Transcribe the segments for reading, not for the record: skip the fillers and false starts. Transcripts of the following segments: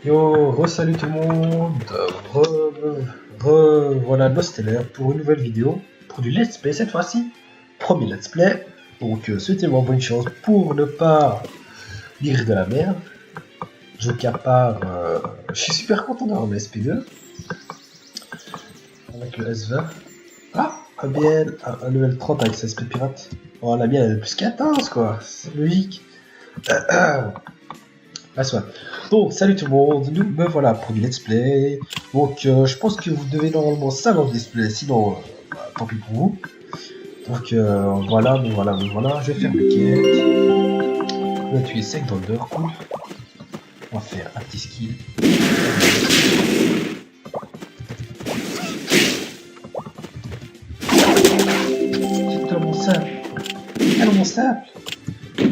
Yo, re-salut tout le monde, voilà Nosteller pour une nouvelle vidéo, pour du let's play cette fois-ci, premier let's play, donc souhaitez-moi bonne chance pour ne pas lire de la merde, je part, je suis super content d'avoir le SP2, avec le S20, un BL, un level 30 avec sa SP pirate, oh la mienne elle est plus 14 quoi, c'est logique. Ah, soit. Donc, salut tout le monde, nous me voilà pour du let's play. Donc, je pense que vous devez normalement savoir le let's play, sinon, tant pis pour vous. Donc, voilà, je vais faire mes quêtes. On va tuer 5 dans le dehors, cool. On va faire un petit skill. C'est tellement simple.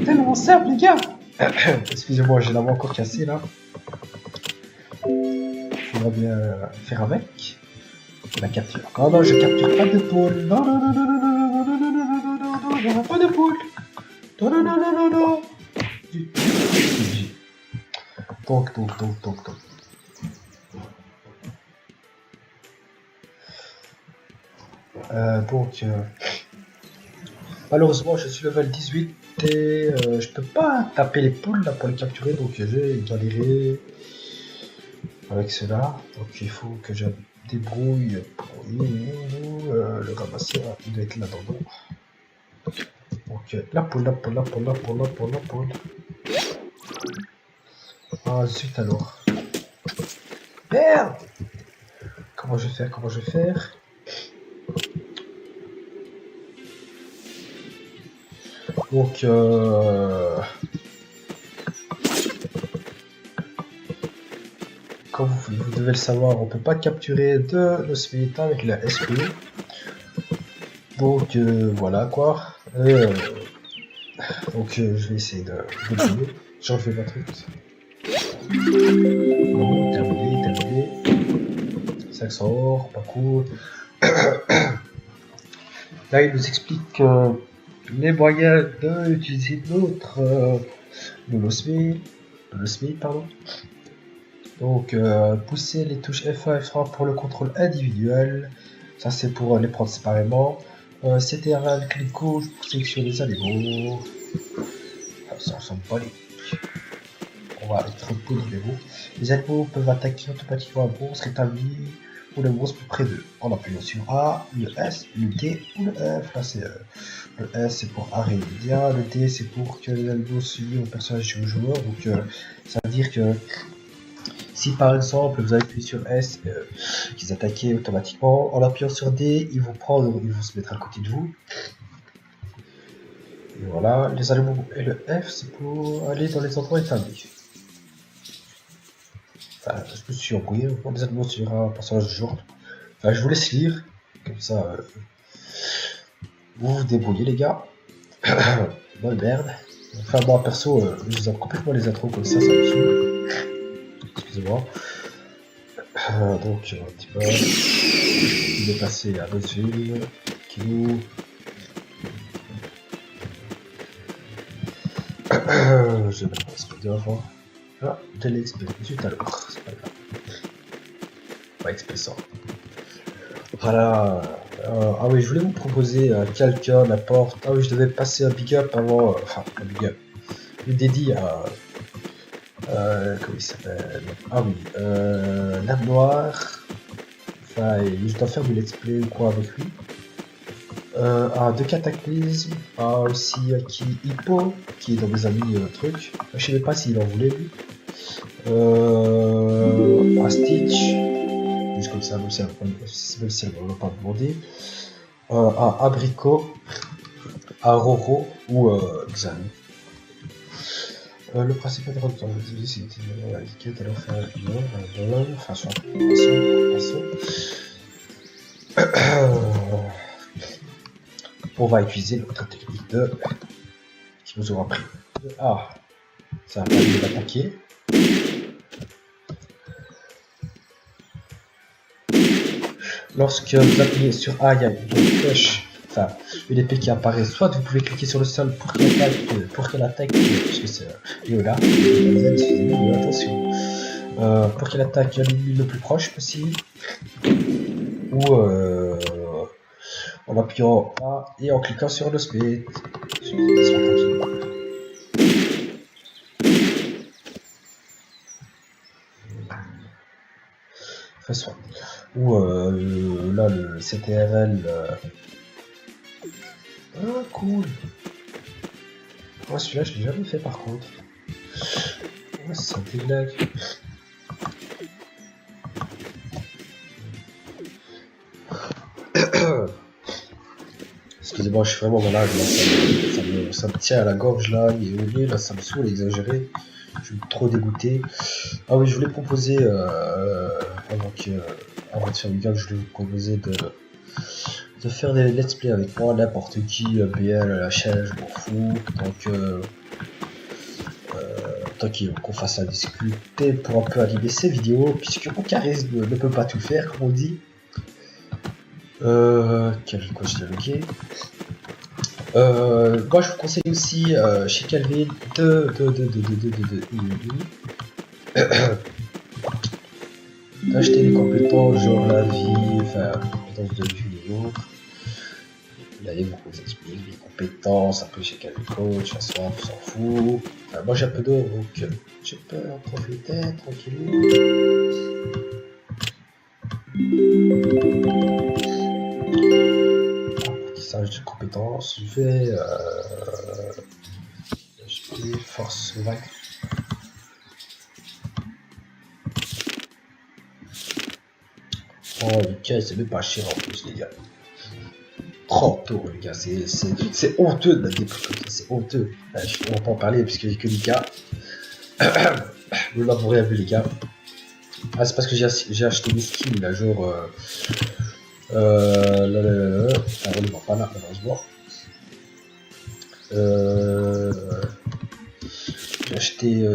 Tellement simple, les gars. Excusez-moi, j'ai la voix encore cassée là. On va bien faire avec. La capture. Oh non, je capture pas de poule. Non, pas de poule. Non. Donc. Malheureusement, je suis level 18 et je peux pas taper les poules là pour les capturer, donc j'ai galéré avec cela. Donc il faut que je débrouille pour le ramasser. Il doit être là-dedans. Donc la poule. Ah zut alors. Merde. Comment je vais faire? Donc, comme vous devez le savoir, on peut pas capturer de l'osmélite avec la SP. Donc, voilà quoi. Donc, je vais essayer de jouer. J'en fais pas truc. Bon, terminé. 500 or, pas cool. Là, il nous explique les moyens d'utiliser notre l'osmélite, pardon. Donc pousser les touches F1 et F3 pour le contrôle individuel, ça c'est pour les prendre séparément. CTR avec clic gauche pour sélectionner les animaux. Ça ressemble pas les. On va être poudre les mots. Les animaux peuvent attaquer automatiquement un monstre établi ou le monstre plus près d'eux en appuyant sur A, le S, le D ou le F. Là c'est le S c'est pour arrêt immédiat, le D c'est pour que les animaux suivent au personnage du joueur. Donc ça veut dire que si par exemple vous avez appuyé sur S, qu'ils attaquaient automatiquement, en appuyant sur D, ils vont se mettre à côté de vous. Et voilà, les animaux et le F c'est pour aller dans les endroits établis. Enfin, je me suis embrouillé, les animaux sur un personnage du genre. Enfin, je vous laisse lire, comme ça vous vous débrouillez les gars. Bonne merde. Enfin moi perso, je vous ai complètement les intros comme ça me saoule. Excusez-moi. Donc un petit peu. Il est passé à d'autres villes qui nous. Je vais mettre un SP2 avant. Ah, de l'XP. Zut alors, c'est pas grave. Pas XP 100. Voilà. Ah oui, je voulais vous proposer quelqu'un, n'importe. Ah oui, je devais passer un big up avant. Enfin, un big up. Le dédié à. Comment il s'appelle? Ah oui, l'âme noire. Enfin, je dois faire du let's play ou quoi avec lui. De Cataclysme, aussi qui Hippo, qui est dans mes amis truc. Je sais pas s'il en voulait lui. À Stitch, juste comme ça, même si elle ne m'a pas demandé. À Abricot, à Roro ou Xan. Le principal de retour c'est l'indiqué d'aller faire une façon. On va utiliser notre technique de qui nous aura pris. Ah, ça va permis d'attaquer. Lorsque vous appuyez sur A, il y a une flèche, enfin une épée qui apparaît. Soit vous pouvez cliquer sur le sol pour qu'elle attaque, puisque c'est là. Excusez-moi, attention. pour qu'il attaque l'ennemi le plus proche possible, ou en appuyant A et en cliquant sur le speed. Enfin, soit. Ou là le CTRL. Ah cool. Ouais, celui-là je l'ai jamais fait par contre. Ouais, ça déglague. Excusez-moi, je suis vraiment malade, là, ça me tient à la gorge là, et au nez, là, ça me saoule exagéré. Je suis trop dégoûté. Ah oui, je voulais proposer, avant de faire une vidéo, je voulais vous proposer de faire des let's play avec moi, n'importe qui, BL, la chaîne, je m'en fous. Tant qu'on fasse à discuter pour un peu animer ces vidéos, puisque mon charisme ne peut pas tout faire, comme on dit. Quel coach dialogué. Moi je vous conseille aussi chez Calvin d'acheter des compétences genre la vie, enfin compétences de vie et autres. Là il vous explique les compétences un peu chez Calvin Coach, la soif, on s'en fout. Enfin, moi j'ai un peu d'eau donc je peux en profiter tranquillement. De compétences, je vais force vague. Oh les gars, c'est même pas cher en plus les gars. 30 € les gars, c'est honteux de mettre des prix comme ça, c'est honteux. On va pas en parler parce que j'ai que des gars. Vous n'avez rien vu les gars. Ah c'est parce que j'ai acheté des skins là genre on ne voit pas là malheureusement. J'ai acheté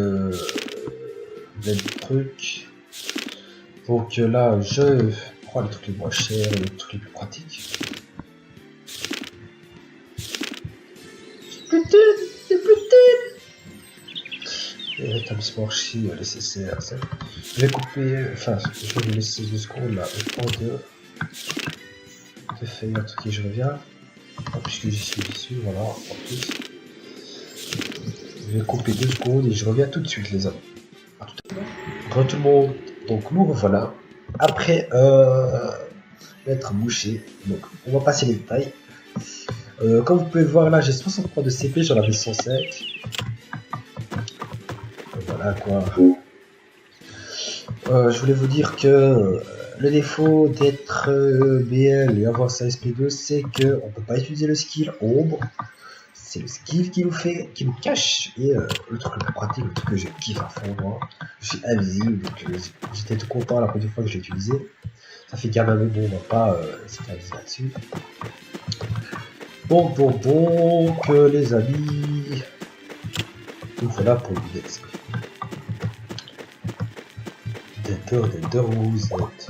des trucs. Donc là je prends les trucs les moins chers et les trucs les plus pratiques. Et rétablissement archi nécessaire. Je vais couper, enfin je vais vous laisser 2 secondes là, le temps de faire un truc et je reviens. Puisque j'y suis, voilà, en plus. Je vais couper 2 secondes et je reviens tout de suite les amis. Bonjour tout le monde, donc nous revoilà. Après être bouché, donc on va passer les détails. Comme vous pouvez voir là, j'ai 63 de CP, j'en avais 105. Voilà quoi. Je voulais vous dire que le défaut d'être BL et avoir sa SP2, c'est que on peut pas utiliser le skill ombre. C'est le skill qui nous cache. Et le truc le plus pratique, le truc que je kiffe à fond, moi, je suis invisible, donc j'étais tout content la première fois que je l'ai utilisé. Ça fait gamin, mais bon, on va pas se faire invisible là-dessus. Donc les amis, nous voilà pour une vidéo. Des vous êtes.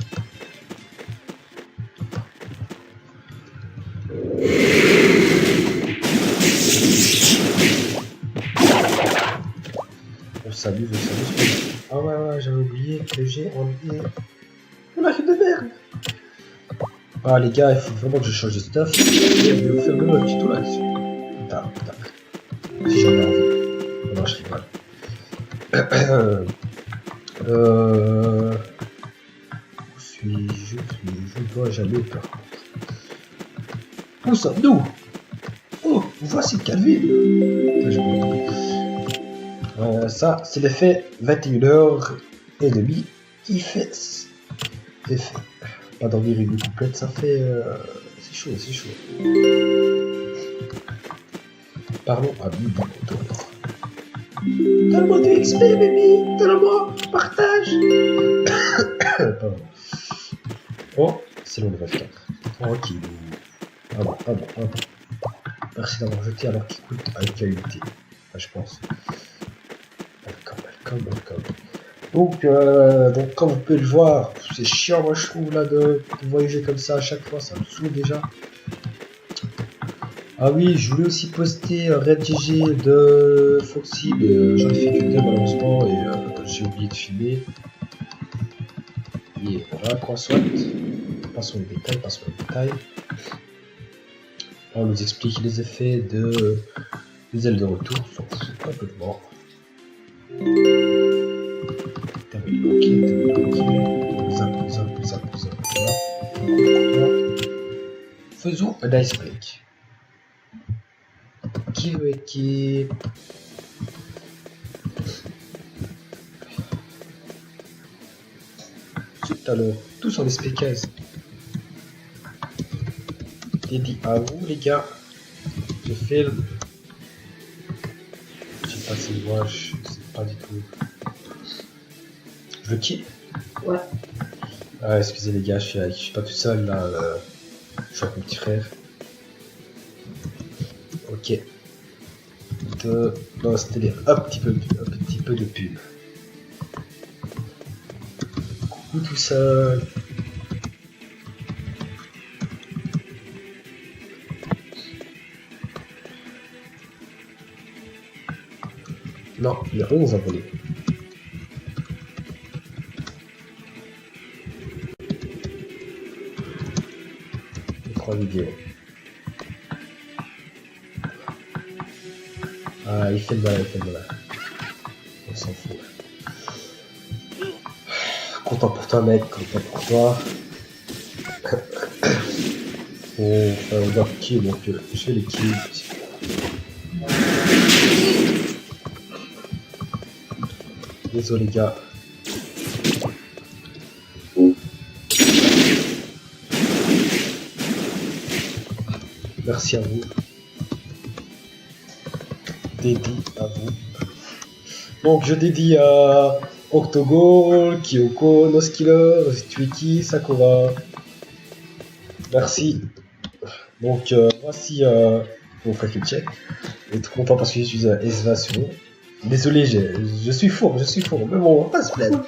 Salut. Ah ouais, j'avais oublié que j'ai enlevé. On a fait de merde. Ah les gars, il faut vraiment que je change de stuff. Je vais vous faire même un tuto là-dessus. Putain. Si j'en ai envie. Non, je rigole. Où suis-je? Je dois jamais par contre. Où sommes-nous? Oh, voici Calvin. Ça, c'est l'effet 21h30 qui fait l'effet. Pas dormir une nuit complète, ça fait... c'est chaud. Parlons à Bibi d'autres. Donne-moi du XP, baby. Donne-moi, partage. Pardon. Oh, c'est le level 4. Tranquille. Ah bon. Merci d'avoir jeté alors qu'il coûte à qualité. Je pense. Welcome. Donc comme vous pouvez le voir, c'est chiant moi je trouve là de voyager comme ça à chaque fois, ça me saoule déjà. Ah oui, je voulais aussi poster Red GG de Foxy, mais j'en ai fait que 2 malheureusement et j'ai oublié de filmer. bouclier, on a quoi soit. Passons les détails, passons les détails. Là, on nous explique les effets des ailes de retour, on s'en fout complètement. Faisons un ice break. Qui veut équipe? Tout à l'heure, tous sur les spécases. Dédié à vous les gars. Je filme. Je sais pas si moi, je sais pas du tout. Je le quitte. Ouais. Ah, excusez les gars, je suis pas tout seul là. Je suis avec mon petit frère. Ok. Non, c'était un petit peu de pub. Coucou tout seul. Non, il y a 11 abonnés. 3 vidéos. Ah, il fait le malin, il fait le malin. On s'en fout. Content pour toi, mec, content pour toi. On va kill, donc je fais les kills. Désolé, gars. Merci à vous. Dédie à vous. Donc je dédie à Octogol, Kyoko, Noskiller, Twiki, Sakura. Merci. Donc voici mon frère check. Je suis content parce que je suis à Esva sur vous. Désolé, je suis fourbe, mais bon, on va pas se plaindre.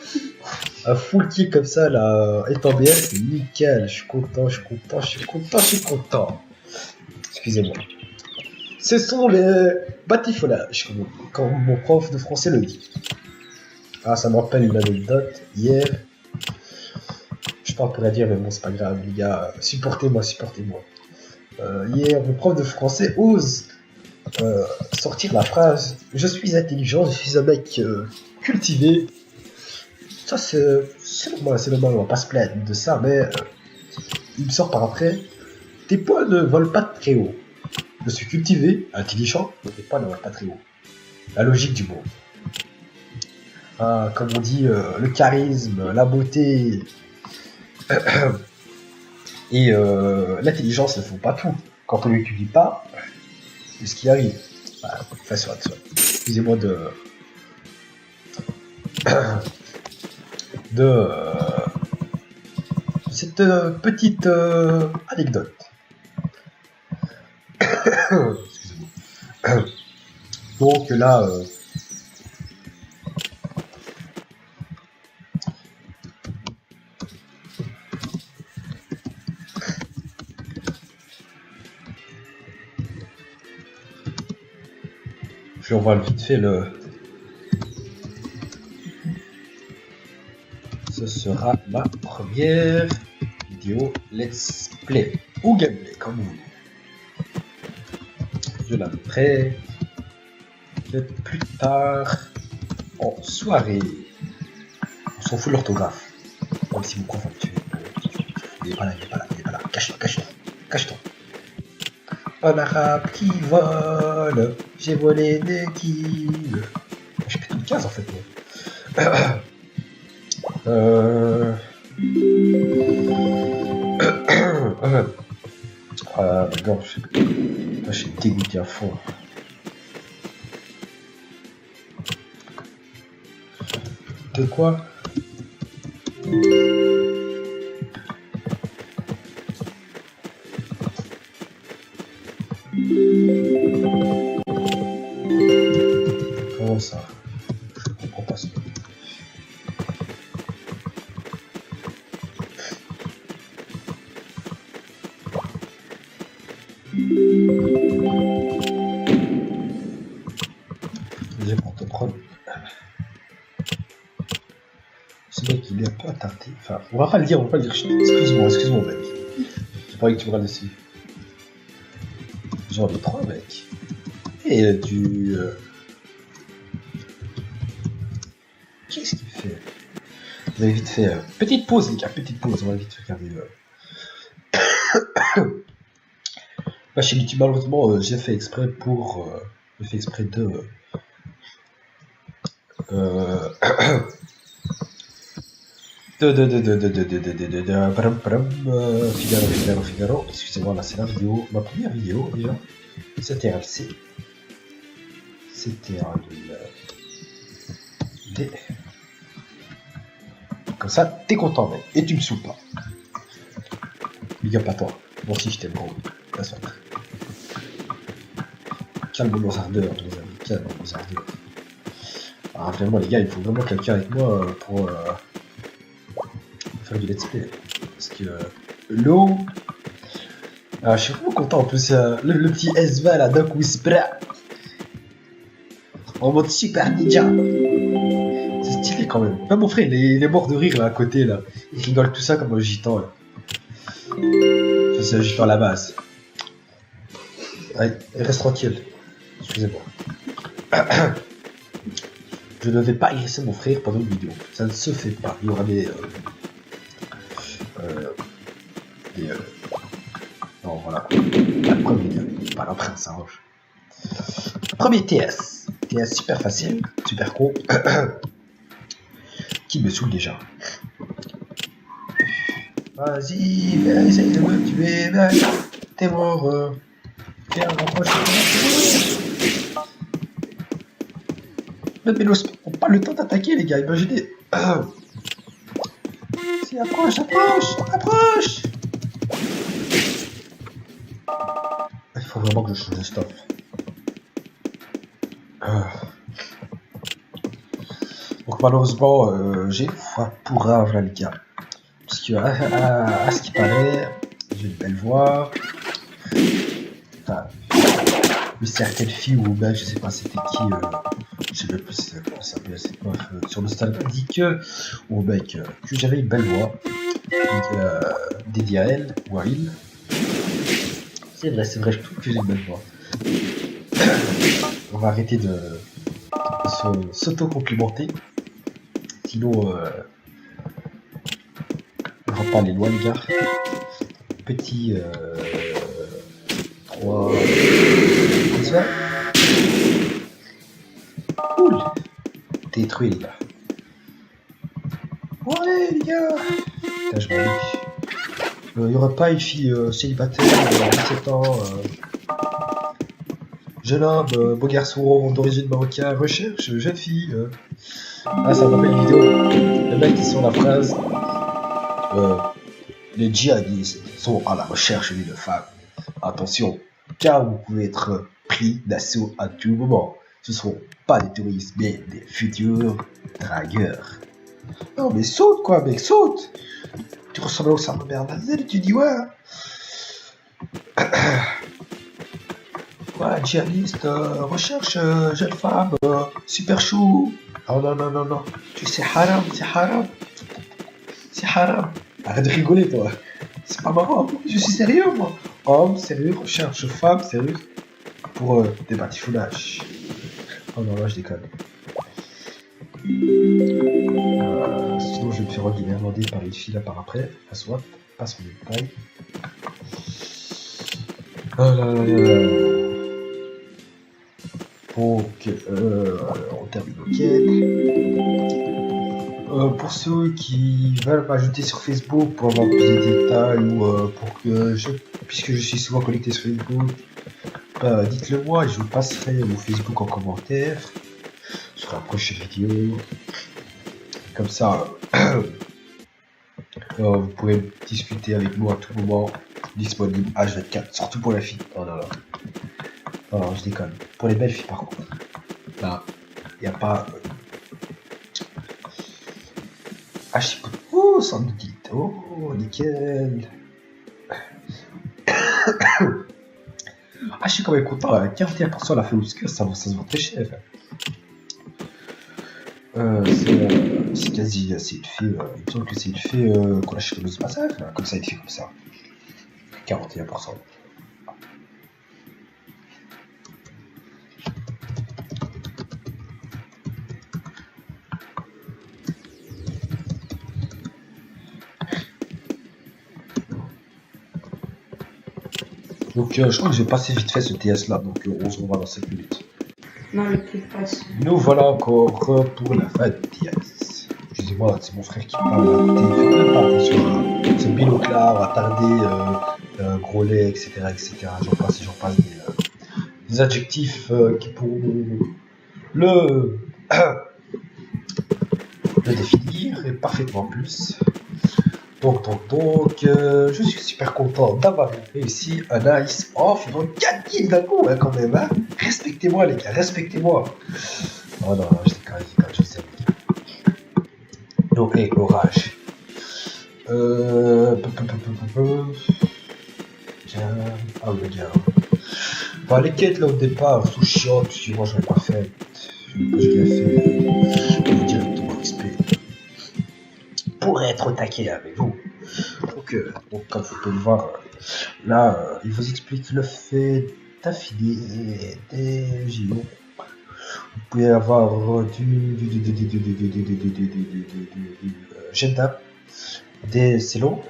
Un full kill comme ça là, étant bien, c'est nickel. Je suis content. Excusez-moi. Ce sont les batifolages, comme mon prof de français le dit. Ah, ça me rappelle une anecdote. Hier, je parle pour la dire, mais bon, c'est pas grave, les gars. Supportez-moi. Hier, mon prof de français ose sortir la phrase « Je suis intelligent, je suis un mec cultivé ». Ça, c'est normal, on va pas se plaindre de ça, mais il me sort par après « Tes poils ne volent pas très haut. Je suis cultivé, intelligent, mais tes poils ne volent pas très haut. » La logique du monde. Comme on dit, le charisme, la beauté et l'intelligence ne font pas tout. Quand on ne l'étudie pas, c'est ce qui arrive. Enfin, soit. Excusez-moi de cette petite anecdote. Excusez-moi. Donc là, je revois vite fait ce sera ma première vidéo let's play ou gameplay comme vous voulez. Je la mettrai plus tard en soirée. On s'en fout de l'orthographe. Même si mon prof va me tuer. Il est pas là. Cache-toi. Un arabe qui vole, j'ai volé des kills. J'ai pété une case en fait. Non, je suis dégoûté à fond. De quoi? Comment ça? Je comprends pas ça. J'ai pour te prendre. Ce mec il il est un peu attardé. Enfin, on va pas le dire, on va pas le dire. Excuse-moi, mec. J'ai pas envie que tu me regardes dessus. J'en ai 3, mec. Et du... Qu'est-ce qu'il fait? Vous avez vite fait... Petite pause, les gars, petite pause. On va vite faire regarder... Bah, chez YouTube, malheureusement, j'ai fait exprès pour... j'ai fait exprès de... Figaro. Excusez-moi, là, c'est la vidéo. Ma première vidéo, déjà. C'était RLC. C'était un... Comme ça, t'es content, mec. Et tu me saoules pas. Big up à toi. Moi aussi, je t'aime, gros. La suite. Calme nos ardeurs, les amis. Calme nos ardeurs. Ah, vraiment, les gars, il faut vraiment quelqu'un avec moi pour faire du let's play. Parce que l'eau. Ah, je suis vraiment content en plus. Le petit SV là, Doc Whisper. En mode super ninja. C'est stylé quand même. Même mon frère, il est mort de rire là à côté là. Il rigole tout ça comme un gitan là. Ça, c'est un gitan à la base. Allez, reste tranquille. Excusez-moi. Je ne vais pas agresser mon frère pendant une vidéo. Ça ne se fait pas. Il y aura des non, voilà. La première, pas la prince à roche. Premier TS. TS super facile, super con. Qui me saoule déjà. Vas-y, essaye de me tuer, mec. T'es mort. Tiens, rapproche. Mais Mélos, on n'a pas le temps d'attaquer, les gars. Imaginez. Si, approche. Il faut vraiment que je change de stop. Donc malheureusement, j'ai une foi pour rage là, les gars. Parce que à ce qui paraît, j'ai une belle voix. Enfin, mais certaines filles ou ben je sais pas c'était qui, je sais même plus comment ça s'appelle cette meuf sur le stade a dit que au mec que j'avais une belle voix. Donc, dédiée à elle ou à il. C'est vrai, je trouve que j'ai une belle voix. On va arrêter de s'auto-complimenter. Sinon, on va pas aller loin, les gars. Petit 3. Cool. Détruit, les gars. Ouais, les gars. Putain, je m'ennuie. Il n'y aura pas une fille célibataire de 17 ans. Jeune homme, beau garçon d'origine marocaine, recherche jeune fille. Ah, ça m'a fait une vidéo. Le mec qui sur la phrase les djihadistes sont à la recherche d'une femme. Attention, car vous pouvez être pris d'assaut à tout moment. Ce ne seront pas des touristes, mais des futurs dragueurs. Non, mais saute quoi, mec, saute! Tu ressembles au Osama Bernadette, tu dis ouais. Ouais, djihadiste, recherche jeune femme, super chou. Oh non. Tu sais, haram, c'est haram. C'est haram. Arrête de rigoler, toi. C'est pas marrant. Je suis sérieux, moi. Homme, sérieux, recherche femme, sérieux. Pour des batifoulages. Oh non, là, je déconne. Sinon, je vais me faire regarder par une fille là par après. À soit, pas son détail. Oh là. Donc, on termine nos quêtes. Pour ceux qui veulent m'ajouter sur Facebook pour avoir plus de détails ou pour que puisque je suis souvent connecté sur Facebook, dites-le moi et je vous passerai mon Facebook en commentaire sur la prochaine vidéo. Comme ça, vous pourrez discuter avec moi à tout moment, disponible H24, surtout pour la fille. Oh là là. Non, je déconne. Pour les belles filles, par contre. Là, il n'y a pas... Ah, je sais pas. Oh, ça me dit. Oh, nickel. Ah, je suis quand même content. 41% la fait Oscar, ça se vend très cher. C'est quasi, c'est une fée, il me semble que c'est une fée qu'on a chez le Massacre, comme ça, une fée comme ça. 41%. Donc je crois que j'ai passé vite fait ce TS là, donc on se revoit dans 5 minutes. Non, le plus passe. Nous voilà encore pour la fin du TS. Excusez-moi, c'est mon frère qui parle. Faites même pas attention. C'est binoclard, attardé, gros lait, etc. etc. J'en passe des adjectifs qui pourront le, le définir et parfaitement plus. Donc, je suis super content d'avoir réussi un ice off. Ils vont 4 kills d'un coup, hein, quand même. Hein. Respectez-moi, les gars, respectez-moi. Oh non, je déconne, je sais. Donc, orage. Ah, le gars. Enfin, les quêtes là au départ, sous chiant, parce que moi j'en ai pas fait. Je l'ai fait directement XP. Pour être au taquet avec vous. Donc comme vous pouvez le voir, là, il vous explique le fait d'affiner des JO. Vous pouvez avoir du Genda, des cellos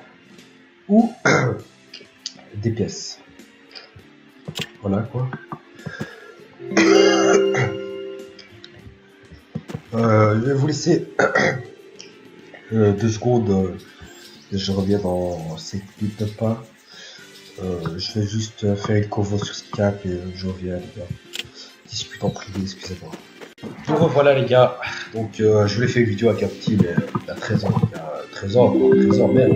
ou des pièces. Voilà quoi. Je vais vous laisser 2 secondes. Je reviens dans 5 minutes de pas. Je vais juste faire une convo sur Skype et je reviens les gars. Discute en privé, excusez-moi. Nous revoilà les gars. Donc je voulais faire une vidéo avec un petit mais il a 13 ans, il a 13 ans, 13 ans, merde,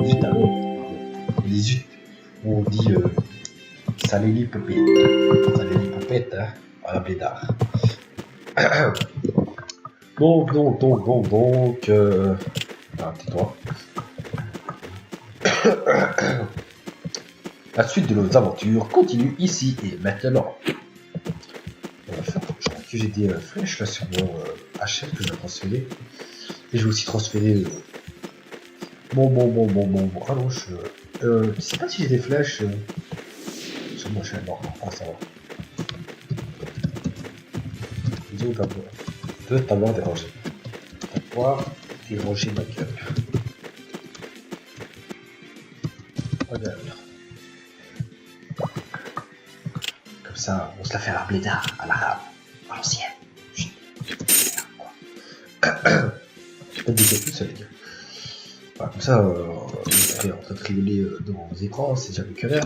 18 ans. 18. On dit Salélie Popette. Salélie Popette, hein, à la blédard. Donc, tais-toi. La suite de nos aventures continue ici et maintenant. Je crois que j'ai des flèches là sur mon HL que je vais transférer. Et je vais aussi transférer. Bon. Ah non, je sais pas si j'ai des flèches sur mon HL. Non, ça va. Disons de t'avoir dérangé. T'avoir dérangé ma gueule. Regarde. Comme ça, on se la fait à la blédard, à l'arabe, à l'ancienne. J'ai pas de décapé tout ça, les gars. Voilà, comme ça, vous serez en train de rigoler devant vos écrans, c'est déjà que l'air.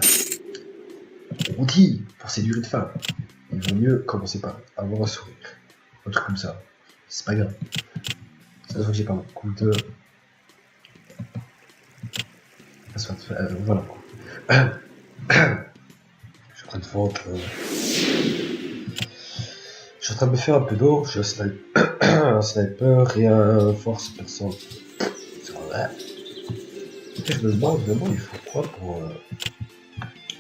Outil pour séduire une femme. Il vaut mieux commencer par avoir un sourire. Un truc comme ça. C'est pas grave. Ça se voit que j'ai pas beaucoup de. Voilà. Je suis en train de vendre. Je suis en train de me faire un peu d'eau. Je suis un sniper et un force perçante. C'est vrai. Et je me demande vraiment il faut quoi pour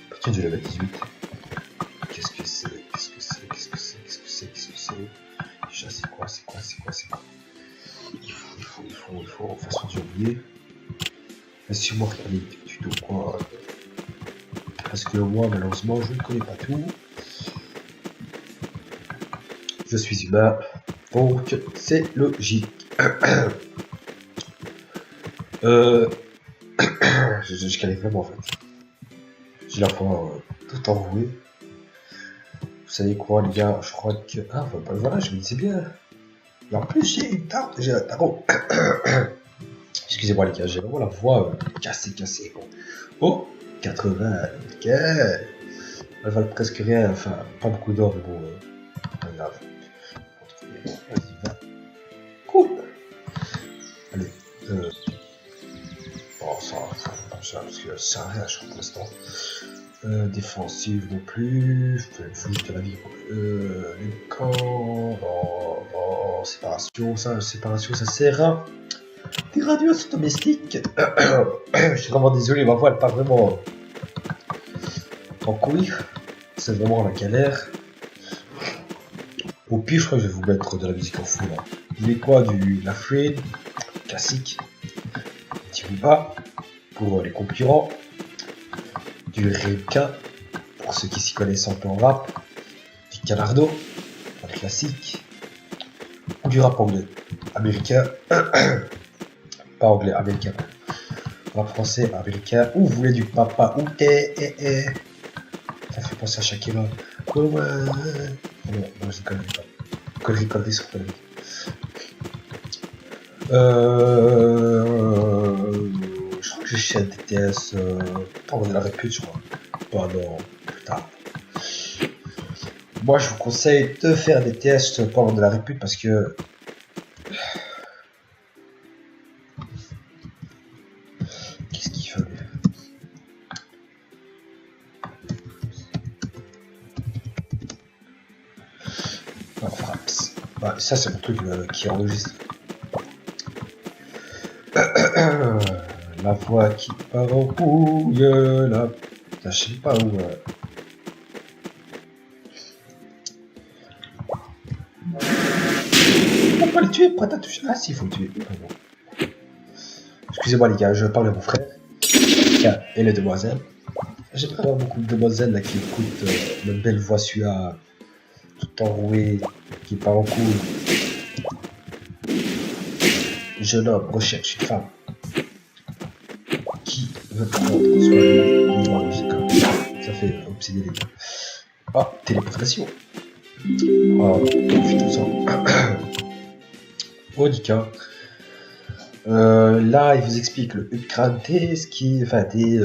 partir du level 18. Qu'est-ce que c'est? Déjà c'est quoi? Il faut façon d'oublier. Laissez-moi regarder des tutos quoi. Parce que moi malheureusement je ne connais pas tout. Je suis humain, donc c'est logique. Je galère vraiment en fait. J'ai la fois tout enroué. Vous savez quoi les gars, je crois que... Ah bah voilà, je me disais bien. Et en plus j'ai une tarte, j'ai un tarot. Excusez-moi les gars, j'ai vraiment la voix cassée. Bon. Oh, 80, nickel. Elle valent presque rien, enfin pas beaucoup d'or, mais bon, pas grave. Vas-y, va. Cool. Allez, bon, ça parce que ça sert à rien, je crois, pour l'instant. Défensive non plus, je fais juste de la vie. Les camps, séparation, ça sert à des radios domestiques. Je suis vraiment désolé, ma voix elle part vraiment en couille. C'est vraiment la galère. Au pire, je crois que je vais vous mettre de la musique en fou là. Vous voulez quoi? La Free, classique. Tibuba, pour les concurrents. Du Reika, pour ceux qui s'y connaissent un peu en rap. Du Canardo, pour les classiques. Ou du rap anglais, américain. Pas anglais, américain. Rap français, américain. Ou vous voulez du papa, ou Ça fait penser à Shakira. Oh ouais. Non, je déconne pas. Connerie sur connerie. Je crois que j'achète des TS pendant la répute, je crois. Pas non, plus tard. Moi, je vous conseille de faire des tests pendant de la répute parce que qu'est-ce qu'il faut lui? Oh, fraps. Bah, ça, c'est mon truc qui enregistre. La voix qui part en couille, là. Je sais pas où. On peut le tuer, prête à toucher. Ah, si, il faut le tuer. Pardon. Excusez-moi, les gars, je parle à mon frère. Et les demoiselles. J'ai pas beaucoup de demoiselles là qui écoutent ma belle voix suave, tout enrouée, qui part en couille. Jeune homme recherche une femme qui veut prendre soin de lui. Ça fait obséder les gars. Ah, téléportation. Oh, putain, ça. Monica. Là, il vous explique le upgrade des skis, enfin des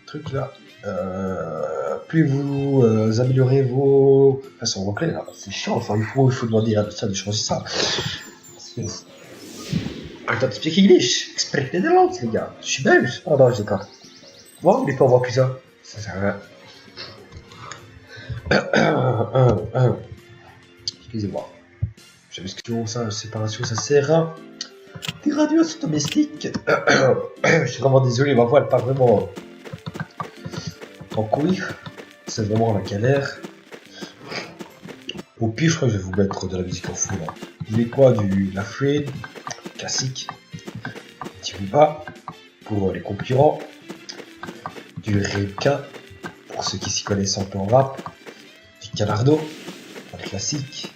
trucs là. Plus vous améliorez vos façons de là, c'est chiant. Enfin, il faut demander à ça de changer ça. I don't speak English. Exprès des langues, les gars. Je suis belge. Oh non, je déconne. Bon, mais pas voir plus ça. Ça sert à rien. Excusez-moi. J'avais ce que ça, séparation, ça sert à des radios domestiques. Je suis vraiment désolé, ma voix elle part vraiment en couille. C'est vraiment la galère. Au pire, je crois que je vais vous mettre de la musique en fou là. Vous voulez quoi? La Free, classique. Tibuba, pour les concurrents. Du Reika, pour ceux qui s'y connaissent un peu en rap. Du Canardo, pour les classiques.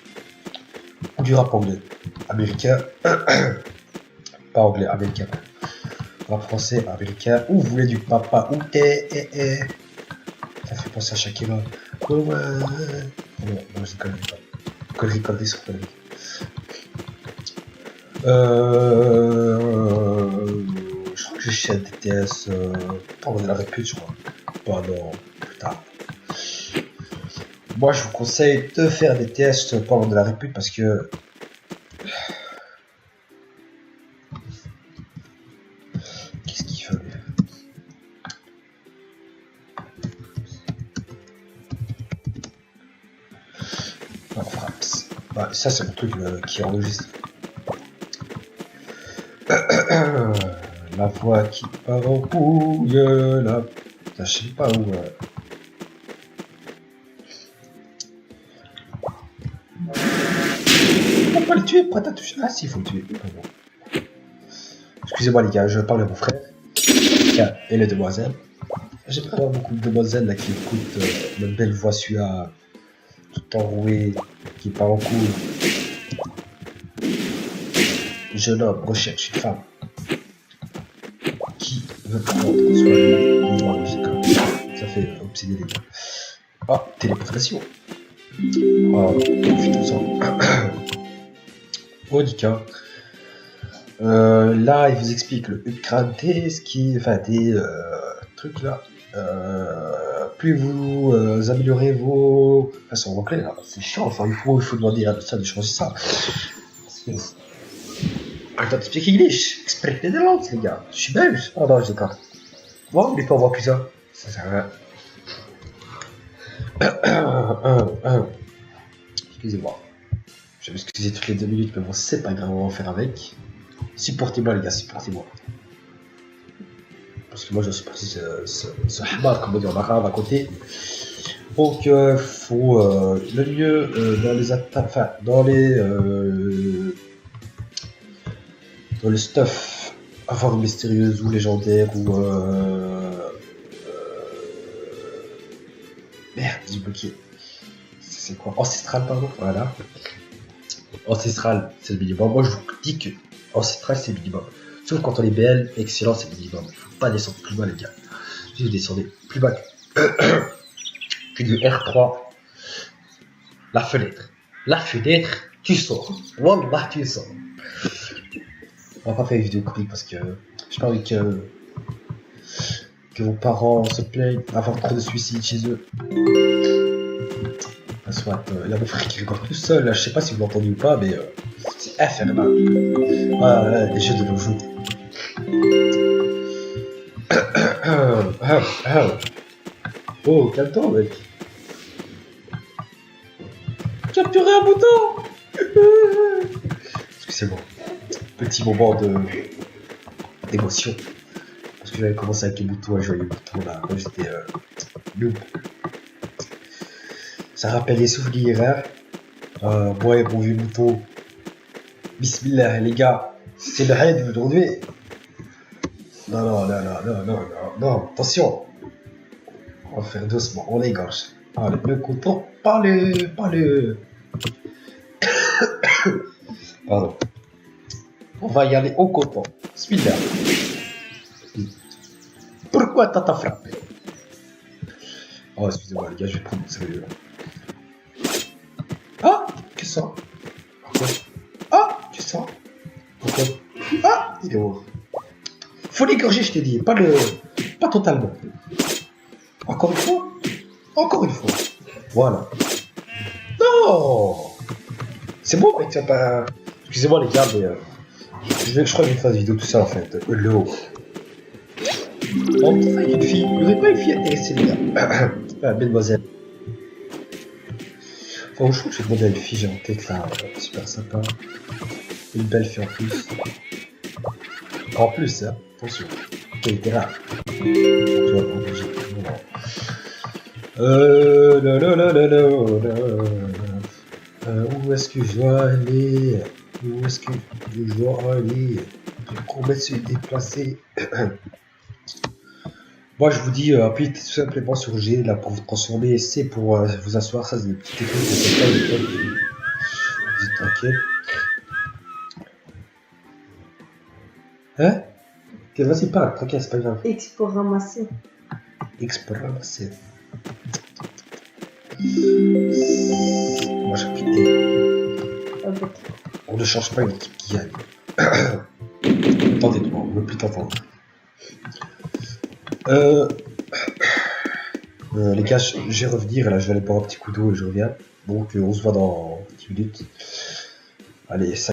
Ou du rap anglais, américain. Pas anglais, américain. Rap français, américain. Ou vous voulez du papa, ou Ça fait penser à Shakira. Oh ouais. Non, je déconne pas. Connerie sur connerie. Je crois que j'achète des TS pendant de la répute, je crois. Pas non, plus tard. Moi, je vous conseille de faire des tests pendant de la répute parce que qu'est-ce qu'il faut lui? Oh, fraps. Bah, ça, c'est mon truc qui enregistre. La voix qui part en couille, là. Je sais pas où. On peut le tuer, prête à toucher. Ah, si, il faut le tuer. Pardon. Excusez-moi, les gars, je parle à mon frère. Et les demoiselles. J'ai pas beaucoup de demoiselles là qui écoutent ma belle voix suave, tout enrouée, qui part en couille. Jeune homme recherche une femme qui veut prendre soin de lui. Ça fait obséder les gars. Ah, téléportation. Oh, putain, ça. Monica. Là, il vous explique le upgrade des skis, enfin des trucs là. Plus vous améliorez vos façons de là, c'est chiant. Enfin, il faut demander à ça de changer ça. I don't speak English. Exprès des langues, les gars. Je suis belge. Oh non, je déconne. Bon, mais pas voir plus ça. Ça sert à rien. Excusez-moi. Je vais m'excuser toutes les 2 minutes, mais bon, c'est pas grave, on va en faire avec. Supportez-moi, les gars, supportez-moi. Parce que moi, je supporte ce hamar, comme on dit en arabe, à côté. Donc, faut le mieux dans les attaques, enfin, dans les le stuff, avoir mystérieuse ou légendaire ou merde, j'ai bloqué. C'est quoi? Ancestral, pardon, voilà. Ancestral, c'est le minimum. Moi, je vous dis que Ancestral, c'est le minimum. Sauf quand on est BL, excellent, c'est le minimum. Faut pas descendre plus bas, les gars. Si vous descendez plus bas que du R3, la fenêtre. La fenêtre, tu sors. Wallah, tu sors. On va pas faire une vidéo comique parce que j'ai pas envie que vos parents se plaignent d'avoir trop de suicides chez eux. Soit, il y a mon frère qui regarde tout seul, là, je sais pas si vous l'entendez ou pas, mais c'est infernal. Ah, les jeux de nos jours. Oh, calme-toi, mec. Capturer un bouton. Excusez-moi. Petit moment d'émotion. Parce que j'avais commencé avec les boutons, et je voyais les boutons là. Moi j'étais noob. Ça rappelle les souvenirs, hein. Moi et mon vieux bouton. Bismillah, les gars. C'est le raid d'aujourd'hui. Non, attention. On va faire doucement, on égorge. Allez, le coton, pas le... Pardon. On va y aller au coton. Bismillah. Pourquoi t'as frappé? Oh, excusez-moi, les gars, je vais prendre mon sérieux là. Ah, qu'est-ce que ça? Encore. Ah, qu'est-ce que ça? Encore. Ah, il est mort. Faut l'égorger, je t'ai dit, pas totalement. Encore une fois. Encore une fois. Voilà. Non. C'est bon, mec, c'est pas... Excusez-moi les gars, mais... je crois que je vais faire une vidéo tout ça en fait. Le haut. Enfin, une fille. Vous n'avez pas une fille intéressée, les gars. Ah, mademoiselle. Enfin, je crois que je vais demander à une fille, j'ai en tête là. Super sympa. Une belle fille en plus. En plus, hein. Attention. Quelle était rare. Où est-ce que je dois aller? Où est-ce que je dois aller? Pour se déplacer. Moi je vous dis, appuyez tout simplement sur G là pour vous transformer, C pour vous asseoir, ça c'est des petites techniques de cette taille. Vous êtes tranquille. Hein? Ok, vas-y parle, tranquille, c'est pas grave. X pour ramasser. X pour ramasser. Moi j'appuie D. On ne change pas une équipe qui gagne. Attendez-toi, on ne veut plus t'entendre. Les gars, je vais revenir, là je vais aller boire un petit coup d'eau et je reviens. Donc on se voit dans 10 minutes. Allez, ça